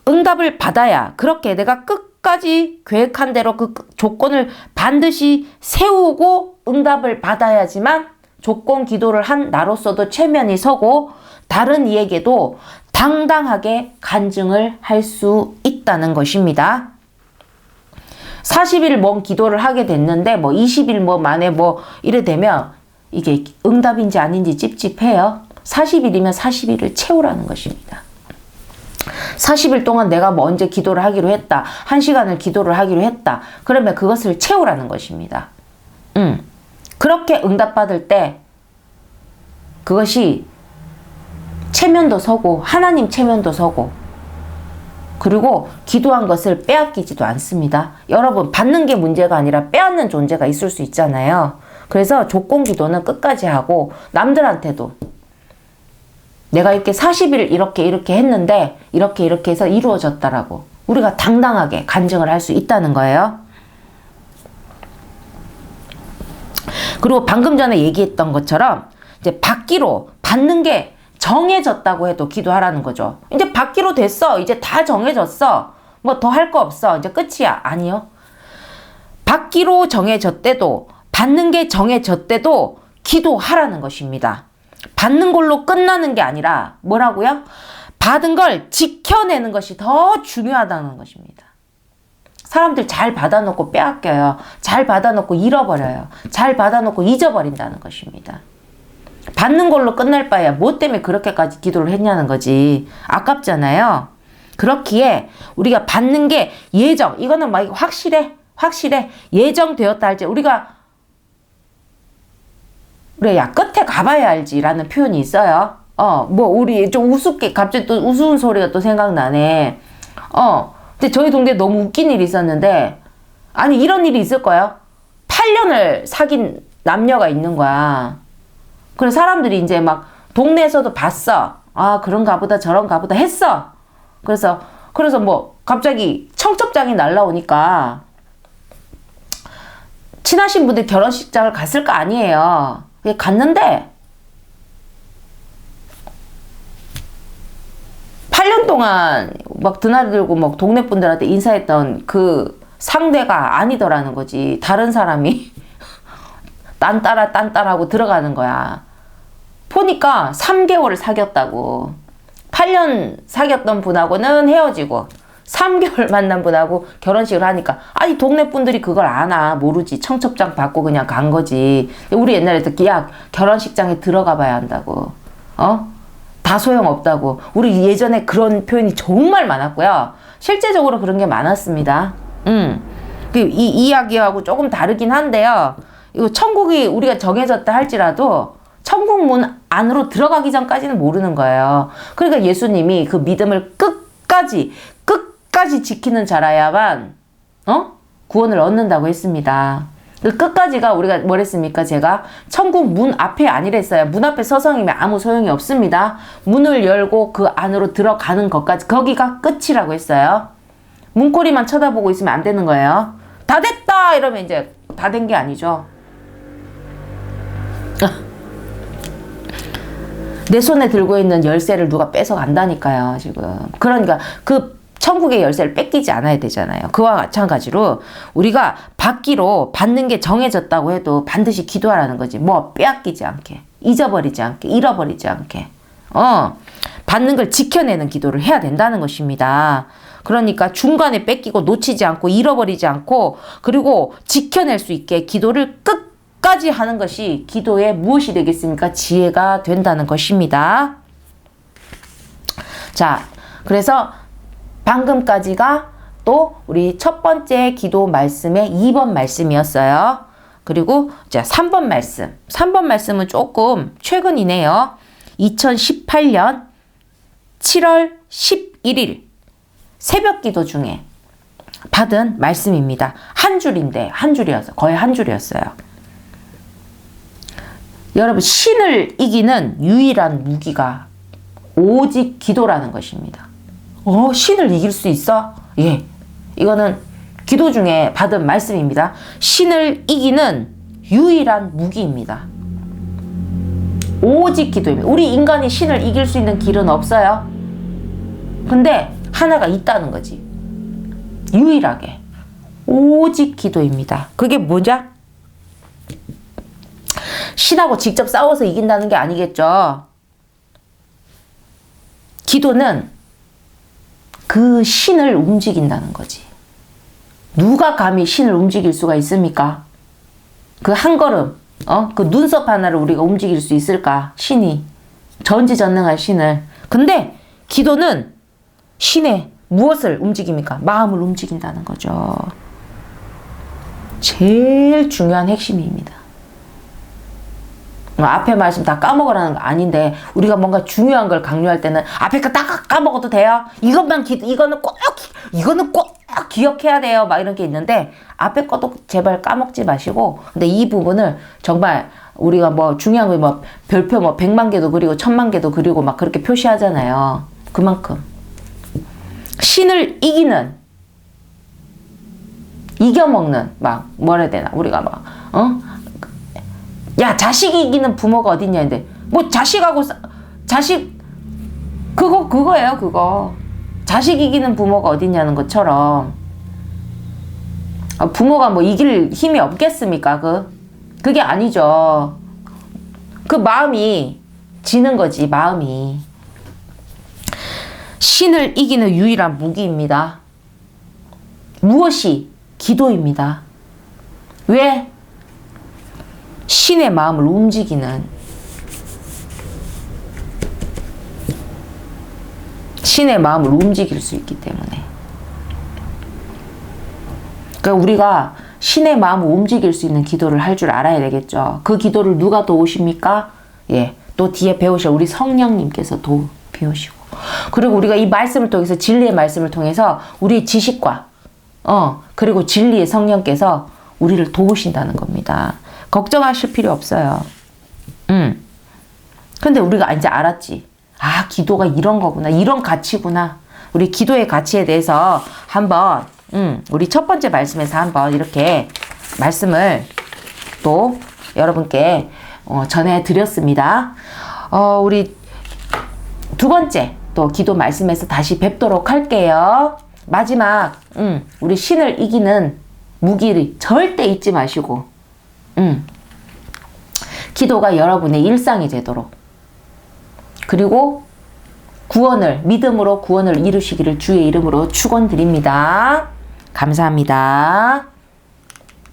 응답을 받아야, 그렇게 내가 끝까지 계획한 대로 그 조건을 반드시 세우고 응답을 받아야지만 조건 기도를 한 나로서도 체면이 서고 다른 이에게도 당당하게 간증을 할 수 있다는 것입니다. 40일 뭔 기도를 하게 됐는데 뭐 20일 뭐 만에 뭐 이래 되면 이게 응답인지 아닌지 찝찝해요. 40일이면 40일을 채우라는 것입니다. 40일 동안 내가 뭐 언제 기도를 하기로 했다. 1시간을 기도를 하기로 했다. 그러면 그것을 채우라는 것입니다. 그렇게 응답받을 때 그것이 체면도 서고 하나님 체면도 서고, 그리고 기도한 것을 빼앗기지도 않습니다. 여러분, 받는 게 문제가 아니라 빼앗는 존재가 있을 수 있잖아요. 그래서 조건 기도는 끝까지 하고, 남들한테도 내가 이렇게 40일 이렇게 했는데 이렇게 해서 이루어졌다라고 우리가 당당하게 간증을 할 수 있다는 거예요. 그리고 방금 전에 얘기했던 것처럼 이제 받는 게 정해졌다고 해도 기도하라는 거죠. 이제 받기로 됐어. 이제 다 정해졌어. 뭐 더 할 거 없어. 이제 끝이야. 아니요. 받기로 정해졌대도, 받는 게 정해졌대도 기도하라는 것입니다. 받는 걸로 끝나는 게 아니라 뭐라고요? 받은 걸 지켜내는 것이 더 중요하다는 것입니다. 사람들 잘 받아놓고 빼앗겨요. 잘 받아놓고 잃어버려요. 잘 받아놓고 잊어버린다는 것입니다. 받는 걸로 끝날 바에야 뭐 때문에 그렇게까지 기도를 했냐는 거지. 아깝잖아요. 그렇기에 우리가 받는 게 이거는 막 확실해. 예정되었다 할지 우리가 그래, 야, 끝에 가봐야 알지라는 표현이 있어요. 우리 좀 우습게, 갑자기 또 우스운 소리가 또 생각나네. 근데 저희 동네에 너무 웃긴 일이 있었는데, 아니, 이런 일이 있을 거예요. 8년을 사귄 남녀가 있는 거야. 그래서 사람들이 이제 막 동네에서도 봤어. 아, 그런가 보다 저런가 보다 했어. 그래서 뭐 갑자기 청첩장이 날라오니까 친하신 분들 결혼식장을 갔을 거 아니에요. 갔는데 8년 동안 막 드나들고 막 동네 분들한테 인사했던 그 상대가 아니더라는 거지. 다른 사람이 딴따라하고 들어가는 거야. 보니까 3개월을 사귀었다고. 8년 사귀었던 분하고는 헤어지고 3개월 만난 분하고 결혼식을 하니까, 아니 동네 분들이 그걸 아나 모르지. 청첩장 받고 그냥 간 거지. 우리 옛날에 듣기, 야, 결혼식장에 들어가 봐야 한다고. 다 소용없다고. 우리 예전에 그런 표현이 정말 많았고요. 실제적으로 그런 게 많았습니다. 이 이야기하고 조금 다르긴 한데요. 이거 천국이 우리가 정해졌다 할지라도 천국 문 안으로 들어가기 전까지는 모르는 거예요. 그러니까 예수님이 그 믿음을 끝까지 지키는 자라야만 구원을 얻는다고 했습니다. 그 끝까지가 우리가 뭐랬습니까? 제가 천국 문 앞에 아니랬어요. 문 앞에 서성이면 아무 소용이 없습니다. 문을 열고 그 안으로 들어가는 것까지 거기가 끝이라고 했어요. 문고리만 쳐다보고 있으면 안 되는 거예요. 다 됐다 이러면 이제 다 된 게 아니죠. 내 손에 들고 있는 열쇠를 누가 뺏어간다니까요, 지금. 그러니까 그 천국의 열쇠를 뺏기지 않아야 되잖아요. 그와 마찬가지로 우리가 받기로 받는 게 정해졌다고 해도 반드시 기도하라는 거지. 뭐 빼앗기지 않게, 잊어버리지 않게, 잃어버리지 않게. 받는 걸 지켜내는 기도를 해야 된다는 것입니다. 그러니까 중간에 뺏기고 놓치지 않고 잃어버리지 않고 그리고 지켜낼 수 있게 기도를 끝까지 하는 것이 기도의 무엇이 되겠습니까? 지혜가 된다는 것입니다. 자, 그래서 방금까지가 또 우리 첫 번째 기도 말씀의 2번 말씀이었어요. 그리고 자, 3번 말씀. 3번 말씀은 조금 최근이네요. 2018년 7월 11일 새벽 기도 중에 받은 말씀입니다. 한 줄인데, 한 줄이었어요. 거의 한 줄이었어요. 여러분, 신을 이기는 유일한 무기가 오직 기도라는 것입니다. 신을 이길 수 있어? 예. 이거는 기도 중에 받은 말씀입니다. 신을 이기는 유일한 무기입니다. 오직 기도입니다. 우리 인간이 신을 이길 수 있는 길은 없어요. 근데 하나가 있다는 거지. 유일하게. 오직 기도입니다. 그게 뭐냐? 신하고 직접 싸워서 이긴다는 게 아니겠죠. 기도는 그 신을 움직인다는 거지. 누가 감히 신을 움직일 수가 있습니까? 그 한 걸음, 그 눈썹 하나를 우리가 움직일 수 있을까? 신이. 전지전능한 신을. 근데 기도는 신의 무엇을 움직입니까? 마음을 움직인다는 거죠. 제일 중요한 핵심입니다. 앞에 말씀 다 까먹으라는 거 아닌데 우리가 뭔가 중요한 걸 강조할 때는 앞에 거 다 까먹어도 돼요. 이거는 꼭 기억해야 돼요. 막 이런 게 있는데 앞에 것도 제발 까먹지 마시고. 근데 이 부분을 정말 우리가 뭐 중요한 거 뭐 별표 뭐 100만 개도 그리고 1000만 개도 그리고 막 그렇게 표시하잖아요. 그만큼 신을 이기는, 이겨먹는, 막 뭐라 해야 되나 우리가 막 야, 자식 이기는 부모가 어딨냐 했는데 뭐 자식하고 자식 그거예요. 그거 자식 이기는 부모가 어딨냐는 것처럼 부모가 뭐 이길 힘이 없겠습니까? 그게 아니죠. 그 마음이 지는 거지. 마음이. 신을 이기는 유일한 무기입니다. 무엇이? 기도입니다. 왜? 신의 마음을 움직이는, 신의 마음을 움직일 수 있기 때문에. 그러니까 우리가 신의 마음을 움직일 수 있는 기도를 할 줄 알아야 되겠죠. 그 기도를 누가 도우십니까? 예, 또 뒤에 배우셔 우리 성령님께서 배우시고. 그리고 우리가 이 말씀을 통해서, 진리의 말씀을 통해서 우리의 지식과 그리고 진리의 성령께서 우리를 도우신다는 겁니다. 걱정하실 필요 없어요. 근데 우리가 이제 알았지. 기도가 이런 거구나. 이런 가치구나. 우리 기도의 가치에 대해서 한번, 우리 첫 번째 말씀에서 한번 이렇게 말씀을 또 여러분께 전해드렸습니다. 우리 두 번째 또 기도 말씀에서 다시 뵙도록 할게요. 마지막, 우리 신을 이기는 무기를 절대 잊지 마시고, 기도가 여러분의 일상이 되도록, 그리고 믿음으로 구원을 이루시기를 주의 이름으로 축원드립니다. 감사합니다.